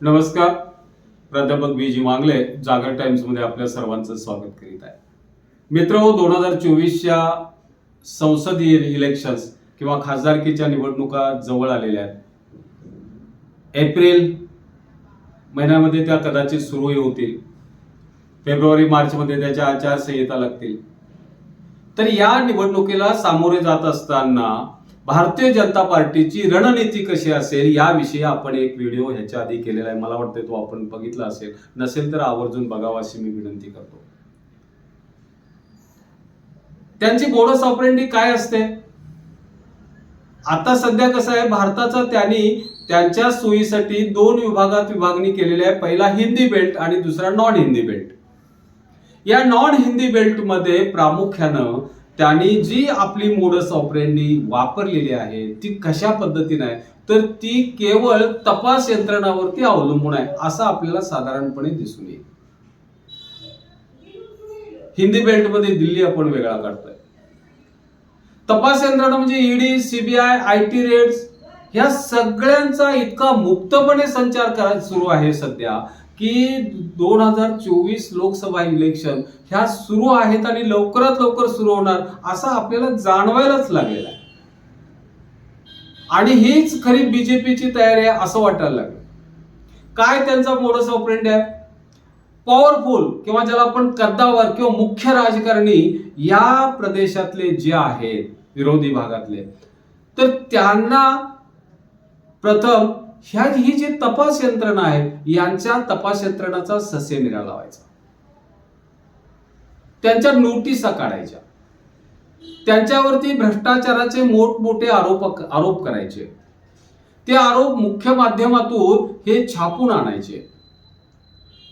नमस्कार. प्राध्यापक बी जी मांगले जागर टाइम्स मध्ये आपल्या सर्वांचं स्वागत करीत आहे. मित्रहो, 2024च्या संसदीय इलेक्शन्स किंवा खासदारकीच्या निवडणुका जवळ आलेल्या आहेत. एप्रिल महिन्यामध्ये त्या कदाचित सुरूही होतील. फेब्रुवारी मार्च मध्ये त्याच्या आचारसंहिता लागतील. तर या निवडणुकीला सामोरे जात असताना भारतीय जनता पार्टीची रणनीती कशी असेल याविषयी आपण एक व्हिडिओ ह्याच्या आधी केलेला आहे. मला वाटतं तो आपण बघितला असेल, नसेल तर आवर्जून बघावा अशी मी विनंती करतो. त्यांची मोडस ऑपरेंडी काय असते? आता सध्या कसं आहे, भारताचा त्यांनी त्यांच्या सोयीसाठी दोन विभागात विभागणी केलेली आहे. पहिला हिंदी बेल्ट आणि दुसरा नॉन हिंदी बेल्ट. या नॉन हिंदी बेल्ट मध्ये प्रामुख्यानं त्यांनी जी आपली मोडस ऑपरेंडी वापरलेली आहे ती कशा पद्धतीने आहे, तर ती केवळ तपास यंत्रणावरती अवलंबून आहे असं आपल्याला साधारणपणे दिसून येईल. हिंदी बेल्ट मध्ये दिल्ली आपण वेगळा काढतोय. तपास यंत्रणा म्हणजे ईडी, सीबीआय, आयटी रेड्स ह्या सगळ्यांचा इतका मुक्तपणे संचार सुरू आहे सध्या की 2024 लोकसभा इलेक्शन ह्या सुरू आहेत आणि लवकरात लवकर सुरू होणार असं आपल्याला जाणवायलाच लागलेलं आहे. आणि हीच खरी बीजेपीची तयारी आहे असं वाटायला लागलं. काय त्यांचा मोडस ऑपरेंडी आहे? पॉवरफुल किंवा ज्याला आपण कद्दावर किंवा मुख्य राजकारणी या प्रदेशातले जे आहेत विरोधी भागातले, तर त्यांना प्रथम ही जी तपास यंत्रणा आहे यांच्या तपास यंत्रणाचा ससेमिरा लावायचा, त्यांच्या नोटिसा काढायच्या, त्यांच्यावरती भ्रष्टाचाराचे मोठमोठे आरोप करायचे, ते आरोप मुख्य माध्यमातून हे छापून आणायचे.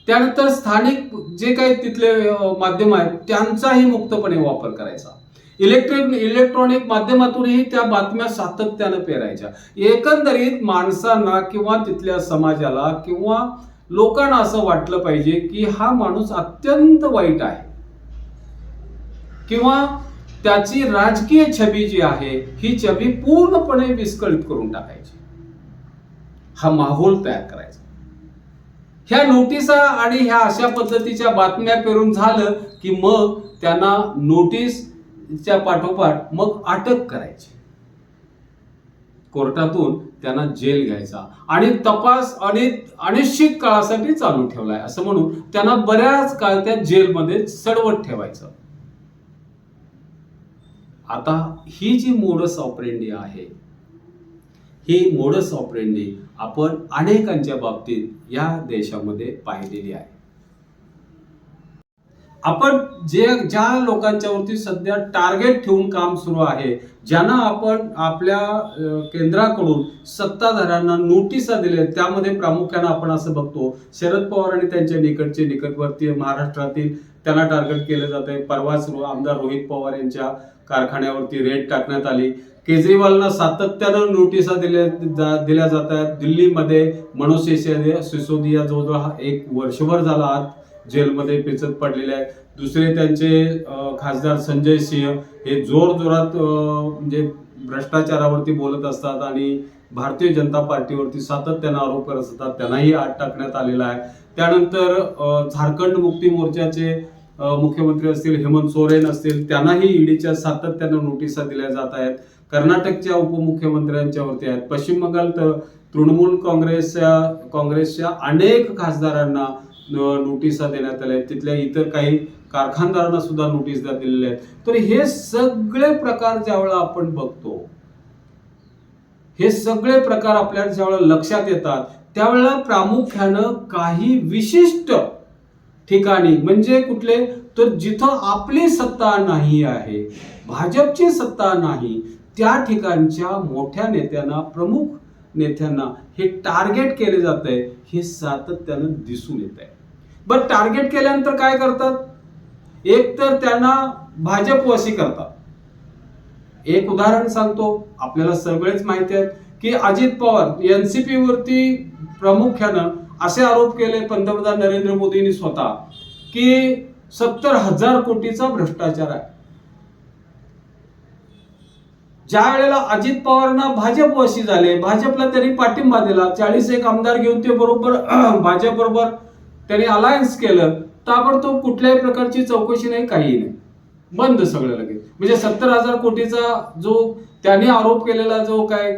त्यानंतर स्थानिक जे काही तिथले माध्यम आहेत त्यांचाही मुक्तपणे वापर करायचा. इलेक्ट्रॉनिक माध्यमातूनही त्या बातम्या सातत्यानं पेरायच्या. एकंदरीत माणसांना किंवा तिथल्या समाजाला किंवा लोकांना असं वाटलं पाहिजे की हा माणूस अत्यंत वाईट आहे किंवा त्याची राजकीय छबी जी आहे ही छबी पूर्णपणे विस्कळीत करून टाकायची. हा माहोल तयार करायचा. ह्या नोटिसा आणि ह्या अशा पद्धतीच्या बातम्या पेरून झालं की मग त्यांना नोटीसच्या पाठोपाठ मग अटक करायची. कोर्टातून त्यांना जेल घ्यायचा आणि तपास अनिश्चित काळासाठी चालू ठेवलाय असं म्हणून त्यांना बऱ्याच काळ त्या जेलमध्ये सडवत ठेवायचं. आता ही जी मोडस ऑपरेंडी आहे, ही मोडस ऑपरेंडी आपण अनेकांच्या बाबतीत या देशामध्ये पाहिलेली आहे. आपण ज्या लोकांच्या वरती सध्या टार्गेट ठेवून काम सुरू आहे, ज्यांना आपण आपल्या केंद्राकडून सत्ताधाऱ्यांना नोटिसा दिल्या, त्यामध्ये प्रामुख्याने आपण असं बघतो शरद पवार आणि त्यांच्या निकटवर्ती महाराष्ट्रातील त्यांना टार्गेट केलं जात आहे. परवाच आमदार रोहित पवार यांच्या कारखान्यावरती रेड टाकण्यात आली. केजरीवालना सातत्यानं नोटिसा दिल्या जात आहेत. दिल्लीमध्ये मनोज सिसोदिया जवळजवळ एक वर्षभर झाला आत जेलमध्ये पेचत पडलेले आहेत. दुसरे त्यांचे खासदार संजय सिंह हे जोरात म्हणजे भ्रष्टाचारावरती बोलत असतात आणि भारतीय जनता पार्टीवरती सातत्यानं आरोप करत असतात. त्यांनाही आत टाकण्यात आलेला आहे. त्यानंतर झारखंड मुक्ती मोर्चाचे मुख्यमंत्री असतील, हेमंत सोरेन असतील, त्यांनाही ईडीच्या सातत्यानं नोटिसा दिल्या जात आहेत. कर्नाटकच्या उपमुख्यमंत्र्यांच्या वरती आहेत. पश्चिम बंगाल तृणमूल काँग्रेसच्या अनेक खासदारांना नोटिसा देण्यात आल्या आहेत. तिथल्या इतर काही कारखानदारांना सुद्धा नोटीस दिलेल्या आहेत. तर हे सगळे प्रकार ज्यावेळेला आपण बघतो, हे सगळे प्रकार आपल्याला ज्यावेळेला लक्षात येतात त्यावेळेला प्रामुख्यानं काही विशिष्ट ठिकाणी म्हणजे कुठले, तर जिथं आपली सत्ता नाही आहे, भाजपची सत्ता नाही, त्या ठिकाणच्या मोठ्या नेत्यांना, प्रमुख नेत्यांना हे टार्गेट केले जात आहे, हे सातत्यानं दिसून येत आहे. बरं, टार्गेट केल्यानंतर काय करतात? एक तर त्यांना भाजपवासी करतात. एक उदाहरण सांगतो, आपल्याला सगळेच माहिती आहे की अजित पवार एनसीपी वरती प्रामुख्यानं असे आरोप केले पंतप्रधान नरेंद्र मोदींनी स्वतः की 70,000 कोटीचा भ्रष्टाचार आहे. ज्या वेळेला अजित पवारांना भाजपवासी झाले, भाजपला त्यांनी पाठिंबा दिला, 41 आमदार घेऊन ते बरोबर भाजप बरोबर त्यांनी अलायन्स केलं, ताबडतोब कुठल्याही प्रकारची चौकशी नाही, काही नाही, बंद सगळं लगेच. म्हणजे 70,000 कोटीचा जो त्यांनी आरोप केलेला जो काय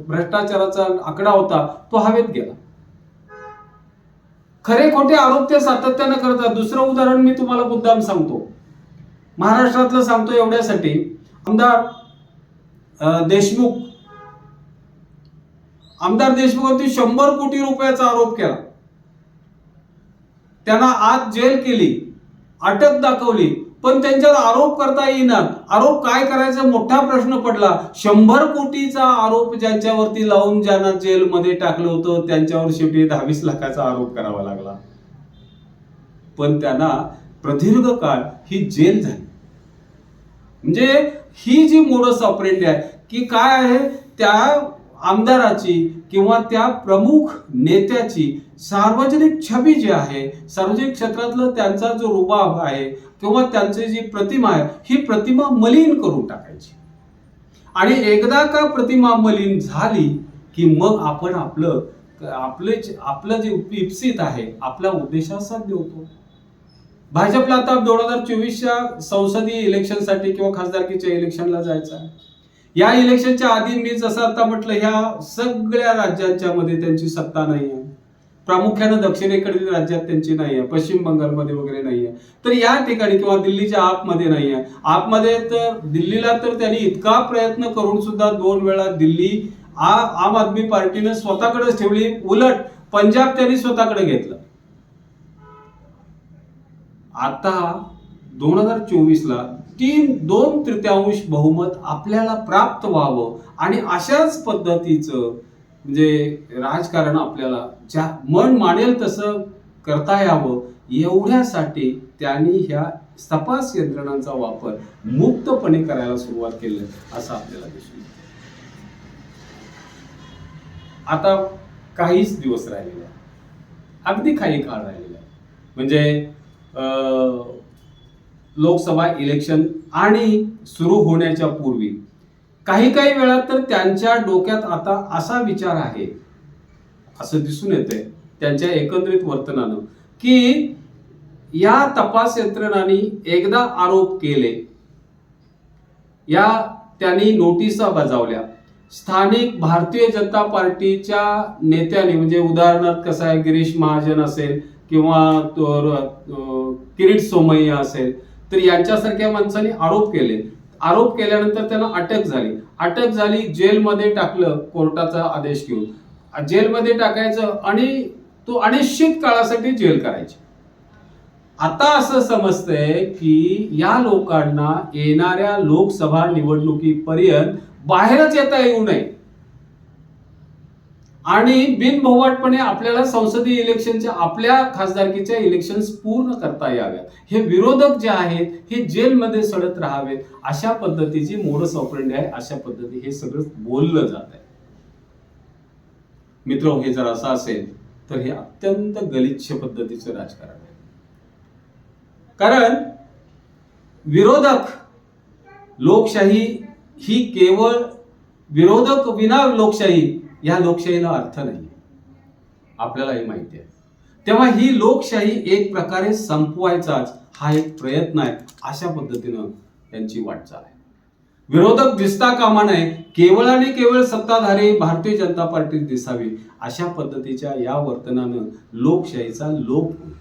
भ्रष्टाचाराचा आकडा होता तो हवेत गेला. खरे खोटे आरोप ते सातत्यानं करतात. दुसरं उदाहरण मी तुम्हाला मुद्दाम सांगतो, महाराष्ट्रातलं सांगतो एवढ्यासाठी. आमदार देशमुख देशमुखांनी 100 कोटी रुपयाचा आरोप केला, त्यांना आज जेल केली, अटक दाखवली, पण त्यांच्यावर आरोप करता येईनात. आरोप काय करायचा मोठा प्रश्न पडला. 100 कोटीचा आरोप ज्यांच्यावरती लावून ज्यांना जेलमध्ये टाकलं होतं त्यांच्यावर शेवटी 22 लाखाचा आरोप करावा लागला. पण त्यांना प्रदीर्घ काळ ही जेल झाली. म्हणजे ही जी मोडस ऑपरेंडी आहे की काय आहे, त्या आमदाराची किंवा त्या प्रमुख नेत्याची सार्वजनिक छबी जी आहे, सार्वजनिक क्षेत्रातलं त्यांचा जो रुबाब आहे किंवा त्यांची जी प्रतिमा आहे, ही प्रतिमा मलिन करून टाकायची. आणि एकदा का प्रतिमा मलिन झाली की मग आपण आपलं जे इप्सित आहे आपल्या उद्देशात साध्य होतो. भाजपला आता 2024च्या संसदीय इलेक्शनसाठी किंवा खासदारकीच्या इलेक्शनला जायचं आहे. या इलेक्शनच्या आधी मी जसं आता म्हटलं, ह्या सगळ्या राज्यांच्या मध्ये त्यांची सत्ता नाही आहे. प्रामुख्याने दक्षिणेकडील राज्यात त्यांची नाही आहे, पश्चिम बंगालमध्ये वगैरे नाही आहे. तर या ठिकाणी किंवा दिल्लीच्या आतमध्ये नाही आहे. आतमध्ये तर दिल्लीला तर त्यांनी इतका प्रयत्न करून सुद्धा 2 वेळा दिल्ली आम आदमी पार्टीने स्वतःकडेच ठेवली. उलट पंजाब त्यांनी स्वतःकडे घेतलं. आता 2024ला 2/3 बहुमत आपल्याला प्राप्त व्हावं आणि अशाच पद्धतीचं म्हणजे राजकारण आपल्याला ज्या मन मानेल तसं करता यावं, एवढ्यासाठी त्यांनी ह्या तपास यंत्रणांचा वापर मुक्तपणे करायला सुरुवात केली असं आपल्याला दिसून येतं. आता काहीच दिवस राहिलेले आहे, अगदी काही काळ राहिलेला आहे. म्हणजे लोकसभा इलेक्शन आणि सुरू होण्याच्या पूर्वी काही वेळात तर त्यांच्या डोक्यात आता असा विचार आहे, असं दिसून येतंय त्यांच्या एकंदरीत वर्तनानं, की या तपास यंत्रणांनी एकदा आरोप केले, या त्यांनी नोटिसा बजावल्या, स्थानिक भारतीय जनता पार्टीच्या नेत्यांनी, म्हणजे उदाहरणार्थ कसं आहे, गिरीश महाजन असेल किंवा किरीट सोमय्या असेल, तर यांच्यासारख्या माणसांनी आरोप केले. आरोप केल्यानंतर त्यांना अटक झाली, जेलमध्ये टाकलं, कोर्टाचा आदेश घेऊन जेलमध्ये टाकायचं आणि तो अनिश्चित काळासाठी जेल करायची. आता असं समजतंय की या लोकांना येणाऱ्या लोकसभा निवडणुकीपर्यंत बाहेरच येता येऊ नये आणि बिनबोभाटपणे आपल्याला संसदीय इलेक्शनच्या आपल्या खासदारकीच्या इलेक्शन्स पूर्ण करता याव्यात. हे विरोधक जे आहेत हे जेलमध्ये सडत राहावेत, अशा पद्धतीची मोडस ऑपरेंडी आहे. अशा पद्धती हे सगळं बोललं जात आहे. मित्र, हे जर असं असेल तर हे अत्यंत गलिच्छ पद्धतीचं राजकारण आहे. कारण विरोधक लोकशाही ही केवळ विरोधक विना लोकशाही, या लोकशाहीला अर्थ नाही, आपल्यालाही माहिती आहे. तेव्हा ही लोकशाही एक प्रकारे संपवायचाच हा एक प्रयत्न आहे. अशा पद्धतीनं त्यांची वाटचाल आहे. विरोधक दिसता कामा नये, केवळ आणि केवळ सत्ताधारी भारतीय जनता पार्टी दिसावी, अशा पद्धतीच्या या वर्तनानं लोकशाहीचा लोप होईल.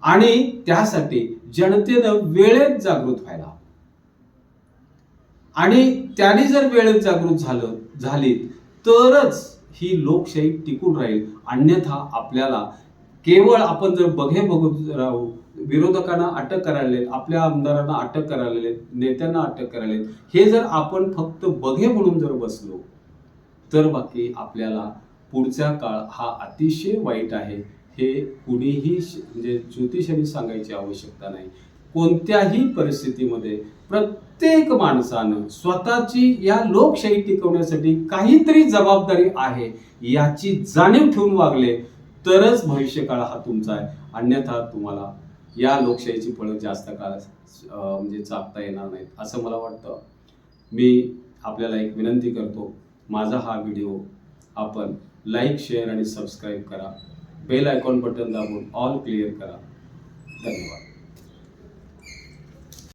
आणि त्यासाठी जनतेनं वेळेत जागृत व्हायला, आणि त्यांनी जर वेळेत जागृत झाली तरच ही लोकशाही टिकून राहील. अन्यथा आपल्याला केवळ आपण जर बघत राहू, विरोधकांना अटक करायला, आपल्या आमदारांना अटक करायला, नेत्यांना अटक करायला, हे जर आपण फक्त बघे म्हणून जर बसलो तर बाकी आपल्याला पुढचा काळ हा अतिशय वाईट आहे. हे कुणीही म्हणजे ज्योतिषाने सांगायची आवश्यकता नाही. कोणत्याही परिस्थितीमध्ये प्रत्येक माणसानं स्वतःची या लोकशाही टिकवण्यासाठी काहीतरी जबाबदारी आहे याची जाणीव ठेवून वागले तरच भविष्यकाळ हा तुमचा आहे. अन्यथा तुम्हाला या लोकशाहीची फळं जास्त काळ म्हणजे चाकता येणार नाहीत असं मला वाटतं. मी आपल्याला एक विनंती करतो, माझा हा व्हिडिओ आपण लाईक, शेअर आणि सबस्क्राईब करा. बेल आयकॉन बटन दाबून ऑल क्लिअर करा. धन्यवाद.